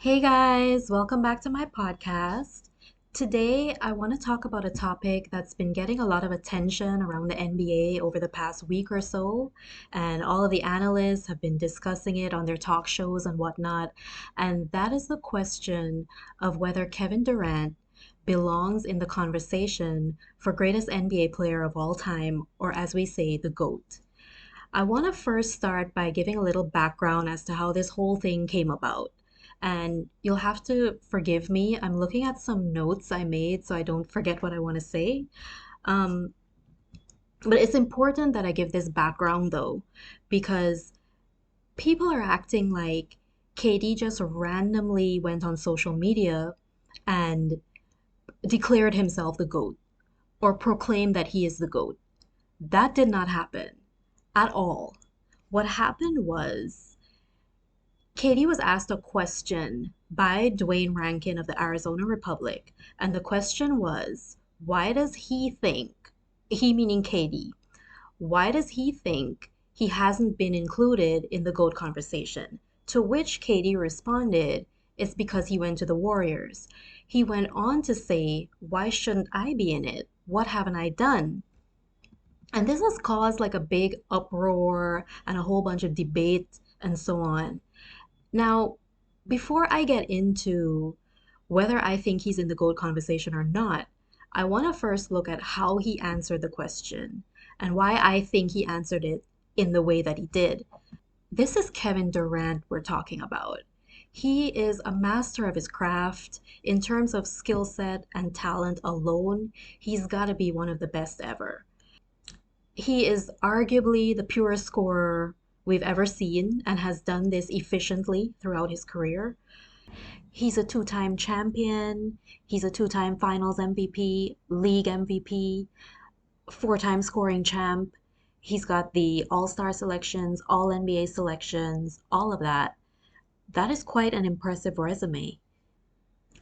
Hey guys, welcome back to my podcast. Today, I want to talk about a topic that's been getting a lot of attention around the NBA over the past week or so, and all of the analysts have been discussing it on their talk shows and whatnot. And that is the question of whether Kevin Durant belongs in the conversation for greatest NBA player of all time, or as we say, the GOAT. I want to first start by giving a little background as to how this whole thing came about. And you'll have to forgive me. I'm looking at some notes I made so I don't forget what I want to say. Um, but it's important that I give this background though, because people are acting like KD just randomly went on social media and declared himself the GOAT or proclaimed that he is the GOAT. That did not happen at all. What happened was Katie was asked a question by Dwayne Rankin of the Arizona Republic, and the question was, why does he think, he meaning Katie, why does he think he hasn't been included in the GOAT conversation? To which Katie responded, it's because he went to the Warriors. He went on to say, why shouldn't I be in it? What haven't I done? And this has caused like a big uproar and a whole bunch of debate and so on. Now, before I get into whether I think he's in the GOAT conversation or not, I want to first look at how he answered the question and why I think he answered it in the way that he did. This is Kevin Durant we're talking about. He is a master of his craft. In terms of skill set and talent alone, he's got to be one of the best ever. He is arguably the purest scorer we've ever seen and has done this efficiently throughout his career. He's a two-time champion. He's a two-time finals MVP, league MVP, four-time scoring champ. He's got the All-Star selections, All NBA selections, all of that. That is quite an impressive resume.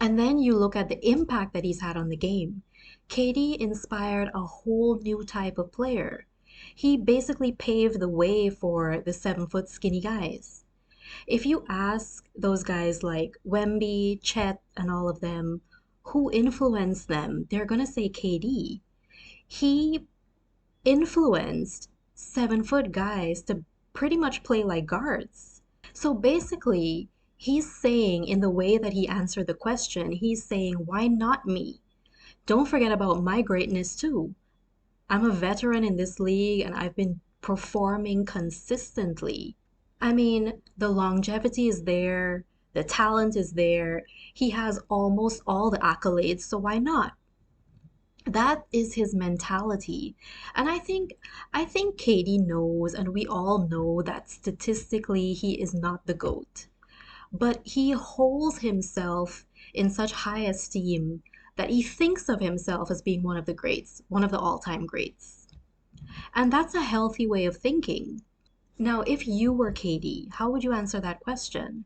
And then you look at the impact that he's had on the game. KD inspired a whole new type of player. He basically paved the way for the 7 foot skinny guys. If you ask those guys like Wemby, Chet, and all of them, who influenced them, they're going to say KD. He influenced 7 foot guys to pretty much play like guards. So basically, he's saying in the way that he answered the question, he's saying, why not me? Don't forget about my greatness too. I'm a veteran in this league and I've been performing consistently. I mean, the longevity is there, the talent is there. He has almost all the accolades, so why not? That is his mentality. And I think Katie knows and we all know that statistically he is not the GOAT. But he holds himself in such high esteem that he thinks of himself as being one of the greats, one of the all-time greats. And that's a healthy way of thinking. Now, if you were Katie, how would you answer that question?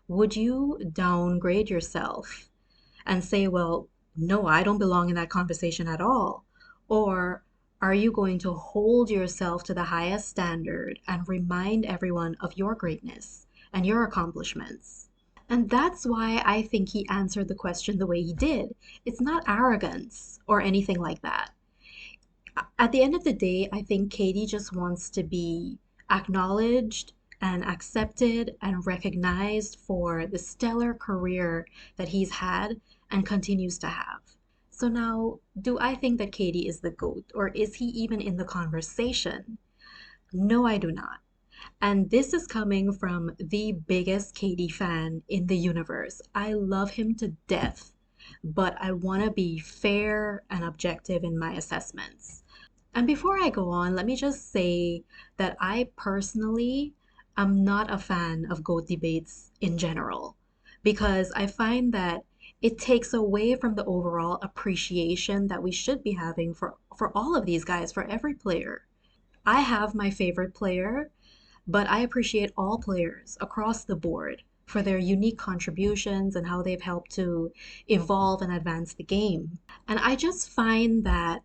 Would you downgrade yourself and say, well, no, I don't belong in that conversation at all? Or are you going to hold yourself to the highest standard and remind everyone of your greatness and your accomplishments? And that's why I think he answered the question the way he did. It's not arrogance or anything like that. At the end of the day, I think Katie just wants to be acknowledged and accepted and recognized for the stellar career that he's had and continues to have. So now, do I think that Katie is the GOAT or is he even in the conversation? No, I do not. And this is coming from the biggest Katie fan in the universe. I love him to death, but I want to be fair and objective in my assessments. And before I go on, let me just say that I personally am not a fan of GOAT debates in general because I find that it takes away from the overall appreciation that we should be having for all of these guys, for every player. I have my favorite player, but I appreciate all players across the board for their unique contributions and how they've helped to evolve and advance the game. And I just find that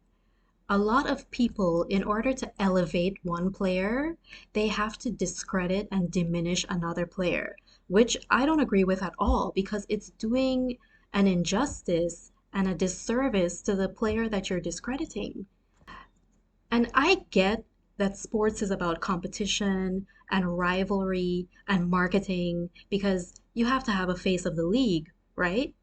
a lot of people, in order to elevate one player, they have to discredit and diminish another player. which I don't agree with at all because it's doing an injustice and a disservice to the player that you're discrediting. And I get that sports is about competition and rivalry and marketing because you have to have a face of the league, right?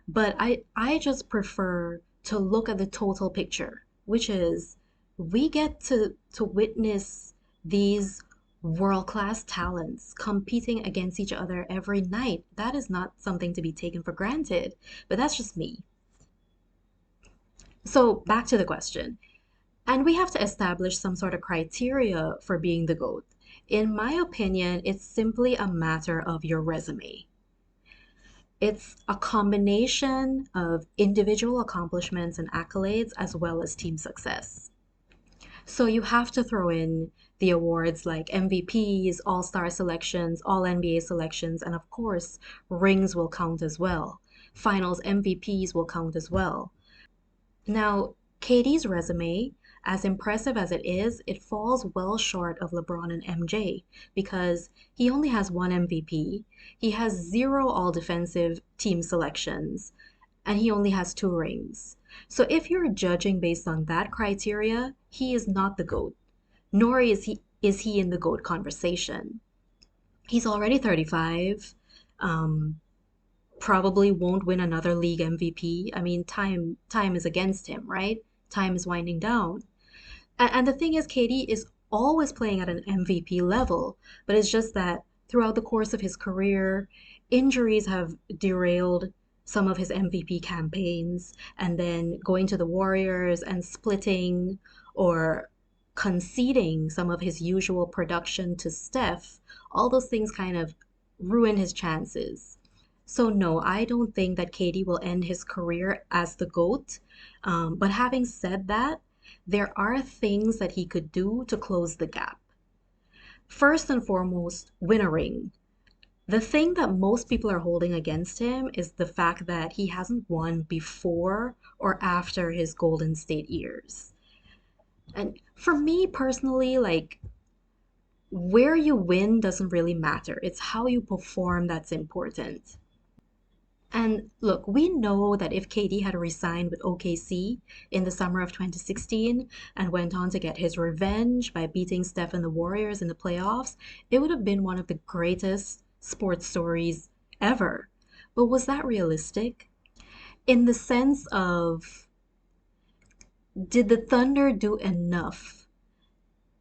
But I just prefer to look at the total picture, which is we get to witness these world-class talents competing against each other every night. That is not something to be taken for granted, but that's just me. So back to the question. And we have to establish some sort of criteria for being the GOAT. In my opinion, it's simply a matter of your resume. It's a combination of individual accomplishments and accolades as well as team success. So you have to throw in the awards like MVPs, All Star selections, All NBA selections, and of course, rings will count as well. Finals MVPs will count as well. Now, Katie's resume, as impressive as it is, it falls well short of LeBron and MJ because he only has one MVP, he has zero all defensive team selections, and he only has two rings. So if you're judging based on that criteria, he is not the GOAT, nor is he in the GOAT conversation. He's already 35. Um, Probably won't win another league MVP. I mean, time is against him, right? Time is winding down. And the thing is, KD is always playing at an MVP level, but it's just that throughout the course of his career, injuries have derailed some of his MVP campaigns, and then going to the Warriors and splitting or conceding some of his usual production to Steph, all those things kind of ruin his chances. So no, I don't think that KD will end his career as the GOAT. But having said that, there are things that he could do to close the gap. First and foremost, win a ring. The thing that most people are holding against him is the fact that he hasn't won before or after his Golden State years. And for me personally, like where you win doesn't really matter. It's how you perform that's important. And look, we know that if KD had resigned with OKC in the summer of 2016 and went on to get his revenge by beating Steph and the Warriors in the playoffs, it would have been one of the greatest sports stories ever. But was that realistic? In the sense of, did the Thunder do enough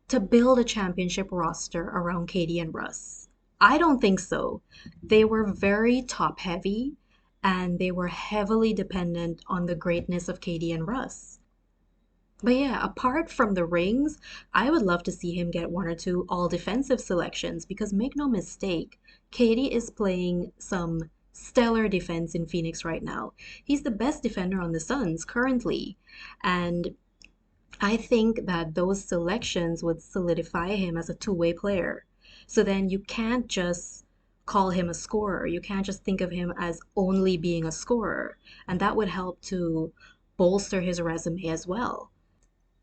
to build a championship roster around KD and Russ? I don't think so. They were very top heavy and they were heavily dependent on the greatness of KD and Russ. But yeah, apart from the rings, I would love to see him get one or two all defensive selections because make no mistake, KD is playing some stellar defense in Phoenix right now. He's the best defender on the Suns currently. And I think that those selections would solidify him as a two-way player. So then you can't just call him a scorer. You can't just think of him as only being a scorer. And that would help to bolster his resume as well.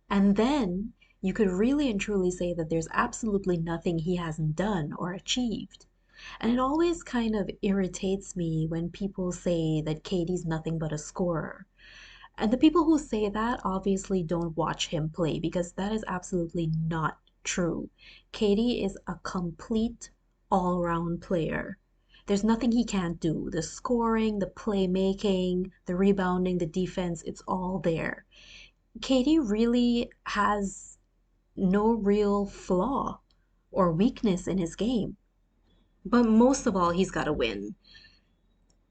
And then you could really and truly say that there's absolutely nothing he hasn't done or achieved. And it always kind of irritates me when people say that Katie's nothing but a scorer. And the people who say that obviously don't watch him play because that is absolutely not true. Katie is a complete all round player. There's nothing he can't do. The scoring, the playmaking, the rebounding, the defense, it's all there. Katie really has no real flaw or weakness in his game. But most of all, he's got to win.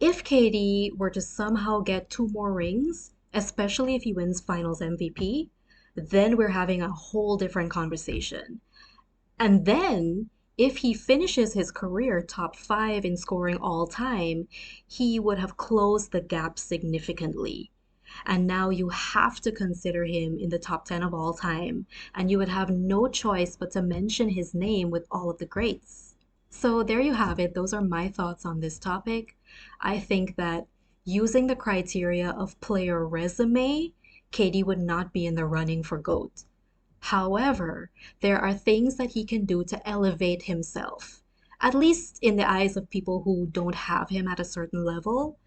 If KD were to somehow get two more rings, especially if he wins Finals MVP, then we're having a whole different conversation. And then, if he finishes his career top five in scoring all time, he would have closed the gap significantly. And now you have to consider him in the top 10 of all time, and you would have no choice but to mention his name with all of the greats. So there you have it. Those are my thoughts on this topic. I think that using the criteria of player resume, Katie would not be in the running for GOAT. However, there are things that he can do to elevate himself. at least in the eyes of people who don't have him at a certain level.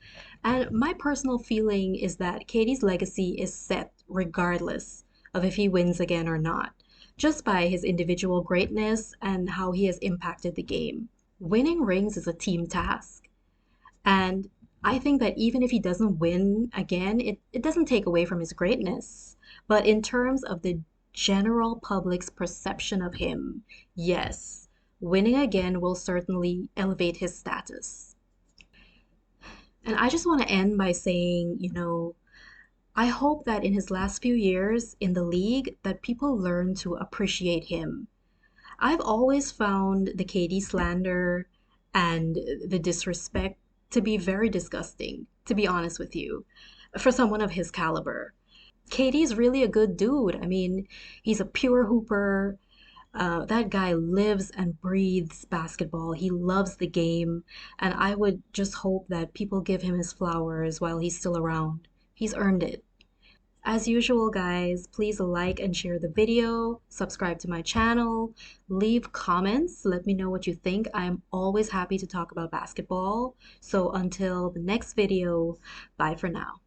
And my personal feeling is that KD's legacy is set regardless of if he wins again or not, just by his individual greatness and how he has impacted the game. Winning rings is a team task. And I think that even if he doesn't win again, it doesn't take away from his greatness. But in terms of the general public's perception of him, yes, winning again will certainly elevate his status. And I just want to end by saying, I hope that in his last few years in the league that people learn to appreciate him. I've always found the KD slander and the disrespect to be very disgusting, to be honest with you, for someone of his caliber. KD's really a good dude. I mean, he's a pure hooper. That guy lives and breathes basketball. He loves the game. And I would just hope that people give him his flowers while he's still around. He's earned it. As usual, guys, please like and share the video, subscribe to my channel, leave comments, let me know what you think. I'm always happy to talk about basketball. So until the next video, bye for now.